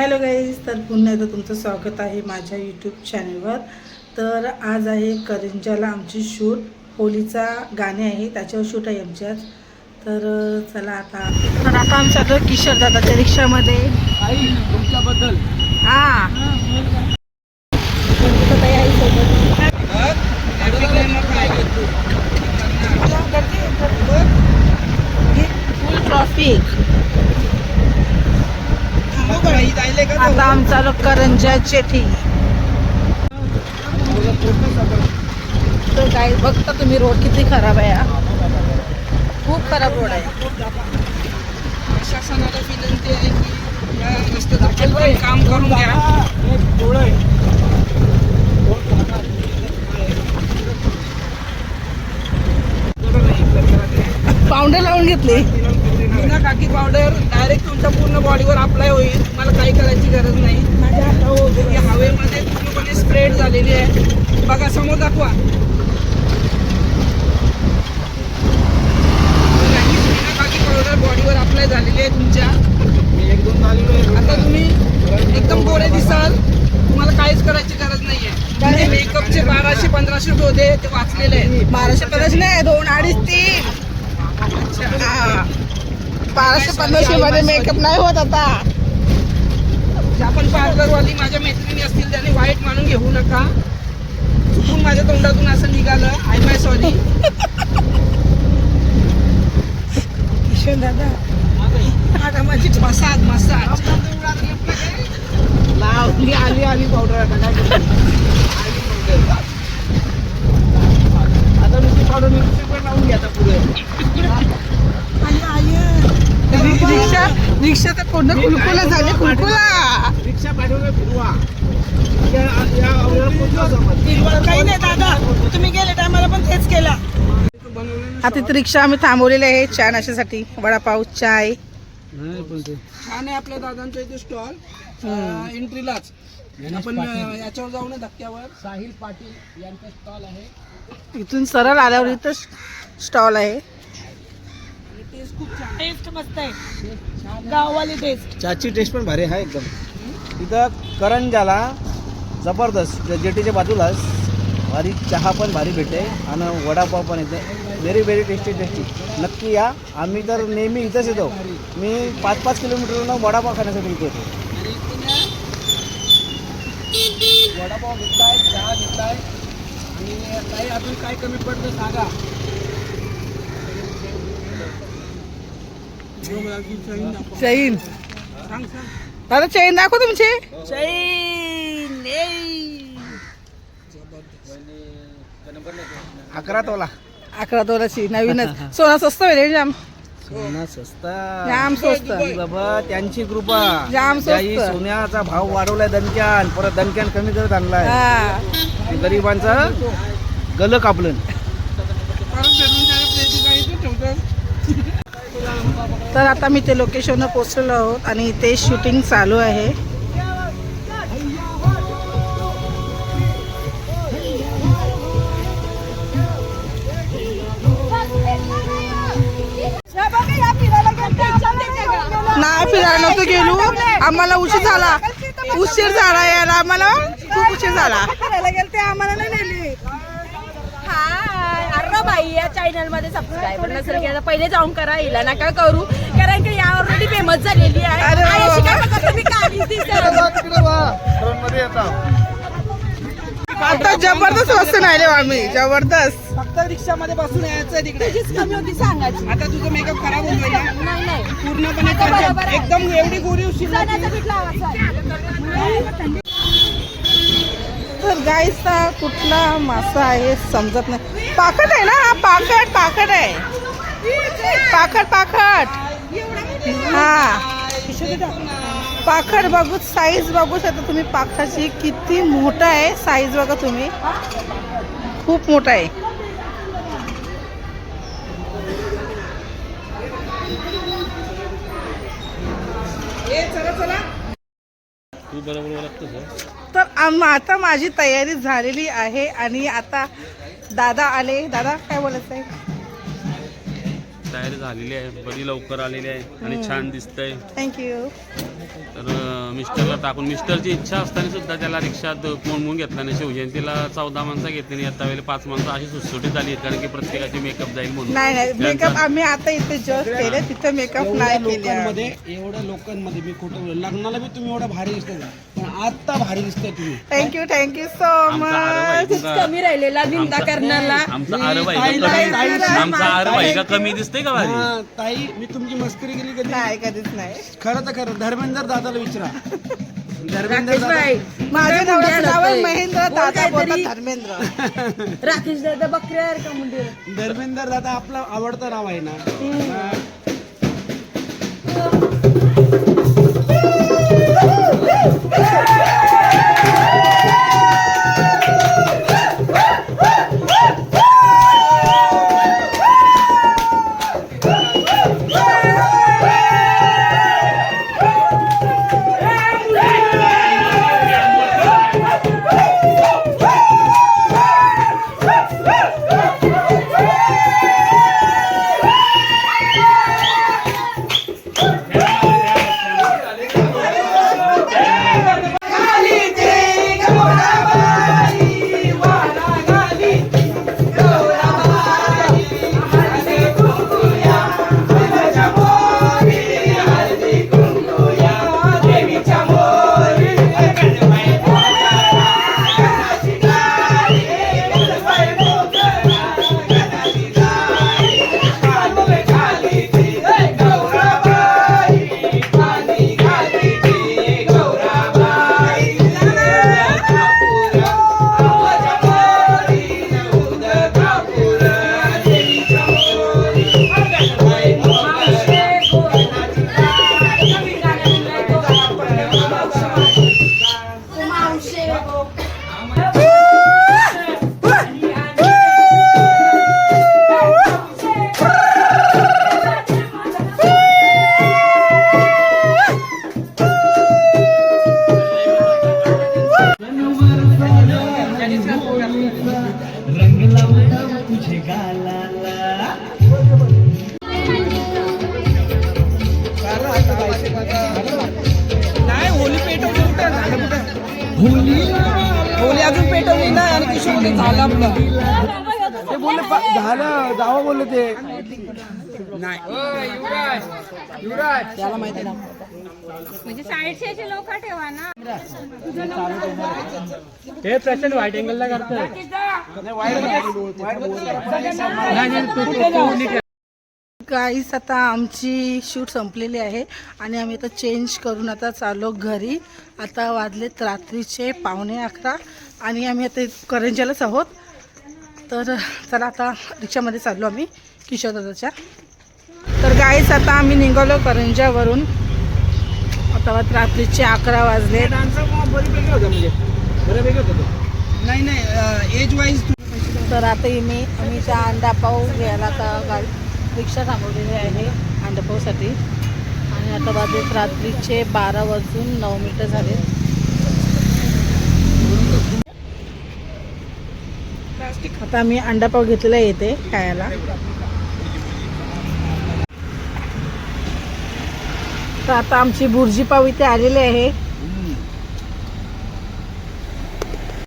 Hello guys, तर पुन्हा एकदा तुमचं स्वागत आहे माझ्या यूट्यूब चॅनलवर. तर आज आहे करंजाला आमची शूट, होलीचा गाणे आहे त्याच्यावर शूट आहे आमची आज. तर चला आता आमच्या किशोर दादाच्या रिक्षामध्ये तुमच्याबद्दल फुल ट्रॉफिक. आता आमचा लोक करंजाचे ठीक. तर काय बघता तुम्ही, रोड किती खराब आहे. खूप खराब रोड आहे. प्रशासनाला विनंती आहे की या रस्त्याचं काम करून घ्या. पावडर लावून घेतली. बिना काकी पावडर डायरेक्ट तुमच्या पूर्ण बॉडीवर अप्लाय होईल. तुम्हाला काही करायची गरज नाही. ही हवेमध्ये पूर्णपणे स्प्रेड झालेली आहे. बघा, समोर दाखवा. बिना काकी पावडर बॉडीवर अप्लाय झालेली आहे तुमच्या. आता तुम्ही एकदम गोरे दिसाल. तुम्हाला काहीच करायची गरज नाहीये. मेकअपचे 1200-1500 होते ते वाचलेले आहेत. 1200-1500 नाही, 2-2.5-3. 1200-1500 मध्ये मेकअप नाही होत आता. ज्या पण पार्लरवाली माझ्या मैत्रिणी असतील त्यांनी वाईट मानून घेऊ नका. चुकून माझ्या तोंडातून असं निघालं. I my sorry. किशोर दादा आता माझी मसाज लावली. आली पावडर. आता नुसती पावडर पण लावून घ्या आता पुढे. रिक्षा तर पूर्ण खुलखुला झाले. खुलखुला रिक्षा पाठवलं फिरवा. काही नाही दादा, तुम्ही गेले टायमाला पण तेच केला. आता इथे रिक्षा आम्ही थांबवलेली आहे चहा नाश्त्यासाठी. वडापाव, चाय. छान आहे आपल्या दादांचा इथे स्टॉल. एंट्रीलाच आपण याच्यावर जाऊ ना, धक्क्यावर. साहिल पाटील यांचा स्टॉल आहे. इथून सरळ आल्यावर इथं स्टॉल आहे. टेस्ट खूप छान. टेस्ट मस्त आहे, गाववाली टेस्ट. चहाची टेस्ट पण भारी आहे एकदम. इथं करंजाला जबरदस्त जेटीच्या बाजूलाच भारी चहा पण भारी भेटते आणि वडापाव पण येते. Very very tasty. नक्की या. आम्ही तर नेहमी इथंच येतो. मी 5-5 किलोमीटरनं वडापाव खाण्यासाठी इथे येतो. वडापाव घेतलाय, चहा घेतलाय आणि काही अजून काय कमी पडतं सांगा. चैन सांग. दादा, चैन दाखव तुमची. चैन 11 तोला. 11 तोलाची नवीनच. सोना स्वस्त आहे जाम. सोना स्वस्ता. जाम स्वस्त. बाबा त्यांची कृपा. जाम स्वस्त. त्याही सोन्याचा भाव वाढवलाय दणक्यान. परत दणक्यान कमी करत आणलाय. हा, गरिबांचा गल कापलं. तर आता मी ते लोकेशनवर पोहोचलेलो आहोत आणि इथे शूटिंग चालू आहे. नाही, फिरायला नव्हतं गेलो. आम्हाला उशीर झाला यार. आम्हाला खूप उशीर झाला. फिरायला गेलते, आम्हाला नाही नेली. हाय, अरे बाई, या चॅनल मध्ये सबस्क्रायबर नसेल केलं तर पहिले जाऊन करा. हिला नका करू, कारण की या ऑलरेडी फेमस झालेली आहे. अरे वा. अशी काय बघा तुम्ही, काहीच दिसत. आता जबरदस्त वस्तू नाही आम्ही. जबरदस्त. फक्त रिक्षामध्ये बसून यायचं तिकडे. तुझीच कमी होती सांगायची. आता तुझं मेकअप खराब होतोय ना नाही नाही, पूर्णपणे. बरोबर आहे. एकदम एवढी गोरी उशीर सोन्याचा पीठ लावायचा. तर गाईचा कुठला मासा आहे समजत नाही. पाखट आहे ना, हा पाखट आहे. पाखट हा, पाखट बघू. साईज बघू शकता तुम्ही पाखटाची. किती मोठा आहे साईज बघा तुम्ही. खूप मोठा आहे. तर आता माझी तयारी झालेली आहे आणि आता दादा आले. दादा काय बोलायचं आहे? तयारी झालेली आहे, बरी लवकर आलेली आहे आणि छान दिसतंय. थँक्यू. तर मी मिस्टरला टाकून मिस्टरची इच्छा असताना सुद्धा त्याला रिक्षात कोंबून घेतला नाही. शिवजयंतीला 14 माणसं घेतली, आता वेळेला 5 माणसं अशी सुटसुटीत झाली कारण की प्रत्येकाची मेकअप जाईल म्हणून. नाही मेकअप आम्ही आता इथे जस्ट केले, तिथे मेकअप नाही केले. लोकांमध्ये एवढ्या लोकांमध्ये मी खोटं बोललो. लग्नाला बी तुम्ही एवढा भारी दिसता पण आता भारी दिसताय तुम्ही. थँक्यू सो आमचा आरव मच. आहे कमी राहिलेला निंदा करण्याला. आमचा आरव आहे का कमी दिसतंय का भारी? हा, ताई मी तुमची मस्करी केली कधी? नाही कधीच नाही. खरं तर खरं धर्मेंद्र दादाला विचारा. धर्मेंद्र राकेश दादा भाई माझ्या नवऱ्याचं नाव आहे महेंद्र, बोल दादा काहीतरी. बोलतात धर्मेंद्र. राकेश दादा बकऱ्या आहे का मुंडे? धर्मेंद्र दादा आपलं आवडतं नाव आहे ना. नाही होली पेटवली कुठे झालं कुठे? होली अजून पेटवली नाही आणि किशोर झालं आपलं. ते बोलले झालं जावं बोलले ते. त्याला माहिती ना. म्हणजे साईडचे लोक ठेवा ना. हे प्रचंड वाईट अँगलला करतोय. गाईस आता आमची शूट संपलेली आहे आणि आम्ही आता चेंज करून आता चाललो घरी. आता वाजलेत रात्रीचे 11:15 आणि आम्ही आता करंजालाच आहोत. तर चला आता रिक्षामध्ये चाललो आम्ही किशोर दादाच्या. तर गाईस आता आम्ही निघालो करंजावरून. आता रात्रीचे 11 वाजले. नाही नाही एज वाईज. तर आता आम्ही त्या अंडापाव घ्यायला आता रिक्षा थांबवलेली आहे अंडापावसाठी. आणि आता वाजलेत रात्रीचे 12:09 झाले. आता मी अंडापाव घेतलेला येते खायला. तर आता आमची बुर्जी पाव इथे आलेली आहे.